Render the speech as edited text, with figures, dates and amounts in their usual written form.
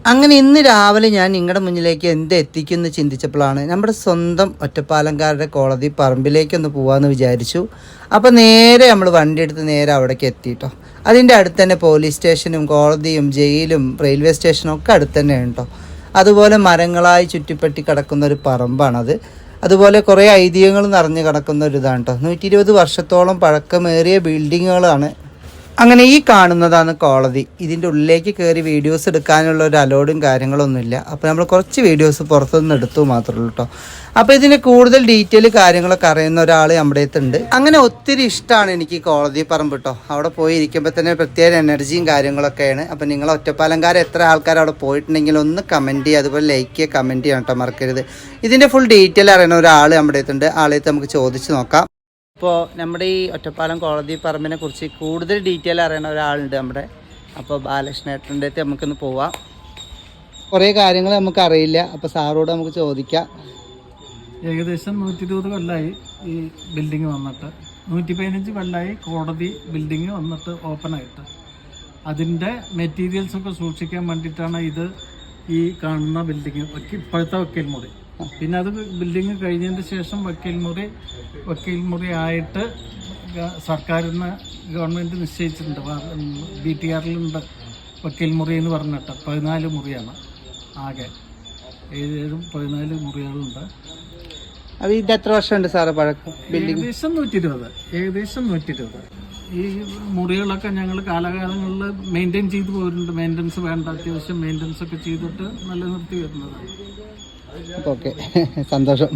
അങ്ങനെ ഇന്ന് രാവിലെ ഞാൻ നിങ്ങളുടെ മുന്നിലേക്ക് എന്ത് എത്തിക്കുമെന്ന് ചിന്തിച്ചപ്പോഴാണ് നമ്മുടെ സ്വന്തം ഒറ്റപ്പാലംകാരുടെ കോടതി പറമ്പിലേക്കൊന്ന് പോകാമെന്ന് വിചാരിച്ചു. അപ്പോൾ നേരെ നമ്മൾ വണ്ടി എടുത്ത് നേരെ അവിടേക്ക് എത്തിയിട്ടോ. അതിൻ്റെ അടുത്ത് തന്നെ പോലീസ് സ്റ്റേഷനും കോടതിയും ജയിലും റെയിൽവേ സ്റ്റേഷനും ഒക്കെ അടുത്ത് തന്നെയാണ് കേട്ടോ. അതുപോലെ മരങ്ങളായി ചുറ്റിപ്പറ്റി കിടക്കുന്ന ഒരു പറമ്പാണത്. അതുപോലെ കുറേ ഐതിഹ്യങ്ങൾ നിറഞ്ഞ് കിടക്കുന്ന ഒരു ഇതാണ് കേട്ടോ. 120 വർഷത്തോളം പഴക്കമേറിയ ബിൽഡിങ്ങുകളാണ്. അങ്ങനെ ഈ കാണുന്നതാണ് കോടതി. ഇതിൻ്റെ ഉള്ളിലേക്ക് കയറി വീഡിയോസ് എടുക്കാനുള്ള ഒരു അലോഡും കാര്യങ്ങളൊന്നുമില്ല. അപ്പോൾ നമ്മൾ കുറച്ച് വീഡിയോസ് പുറത്തുനിന്ന് എടുത്തു മാത്രമേ ഉള്ളൂ കേട്ടോ. അപ്പോൾ ഇതിൻ്റെ കൂടുതൽ ഡീറ്റെയിൽ കാര്യങ്ങളൊക്കെ അറിയുന്ന ഒരാൾ നമ്മുടെ അടുത്തുണ്ട്. അങ്ങനെ ഒത്തിരി ഇഷ്ടമാണ് എനിക്ക് ഈ കോടതി പറമ്പ് കേട്ടോ. അവിടെ പോയി ഇരിക്കുമ്പോൾ തന്നെ പ്രത്യേക എനർജിയും കാര്യങ്ങളൊക്കെയാണ്. അപ്പോൾ നിങ്ങൾ ഒറ്റപ്പാലംകാരെ എത്ര ആൾക്കാർ അവിടെ പോയിട്ടുണ്ടെങ്കിൽ ഒന്ന് കമൻറ്റ് ചെയ്യുക, അതുപോലെ ലൈക്ക് ചെയ്യുക, കമൻറ്റ് ചെയ്യണം കേട്ടോ, മറക്കരുത്. ഇതിൻ്റെ ഫുൾ ഡീറ്റെയിൽ അറിയുന്ന ഒരാൾ നമ്മുടെ അടുത്തുണ്ട്. ആളെടുത്ത് നമുക്ക് ചോദിച്ച് നോക്കാം. ഇപ്പോൾ നമ്മുടെ ഈ ഒറ്റപ്പാലം കോടതി പറമ്പിനെ കുറിച്ച് കൂടുതൽ ഡീറ്റെയിൽ അറിയുന്ന ഒരാളുണ്ട് നമ്മുടെ. അപ്പോൾ ബാലകൃഷ്ണേട്ടൻ്റെ അടുത്ത് നമുക്കൊന്ന് പോവാം. കുറേ കാര്യങ്ങൾ നമുക്ക് അറിയില്ല. അപ്പോൾ സാറോട് നമുക്ക് ചോദിക്കാം. ഏകദേശം 120 കൊല്ലമായി ഈ ബിൽഡിങ് വന്നിട്ട്. 115 കൊല്ലമായി കോടതി ബിൽഡിങ് വന്നിട്ട് ഓപ്പണായിട്ട്. അതിൻ്റെ മെറ്റീരിയൽസൊക്കെ സൂക്ഷിക്കാൻ വേണ്ടിയിട്ടാണ് ഇത് ഈ കാണുന്ന ബിൽഡിങ്, ഇപ്പോഴത്തെ വക്കീൽ മുറി. പിന്നെ അത് ബിൽഡിങ് കഴിഞ്ഞതിന് ശേഷം വക്കീൽ മുറി ആയിട്ട് സർക്കാരിന് ഗവൺമെൻറ് നിശ്ചയിച്ചിട്ടുണ്ട്. BTRലുണ്ട് വക്കീൽ മുറി എന്ന് പറഞ്ഞിട്ട് 14 മുറിയാണ് ആകെ. 14 മുറികളുണ്ട്. അപ്പോൾ ഇത് എത്ര വർഷമുണ്ട് സാറ് പഴക്കം ബിൽഡിംഗ്? ഏകദേശം 120. ഈ മുറികളൊക്കെ ഞങ്ങൾ കാലകാലങ്ങളിൽ മെയിൻറ്റെയിൻ ചെയ്തു പോയിട്ടുണ്ട്. മെയിൻ്റനൻസ് വേണ്ട, അത്യാവശ്യം മെയിൻ്റനൻസ് ഒക്കെ ചെയ്തിട്ട് നിലനിർത്തി വരുന്നത്. ഓക്കെ, സന്തോഷം.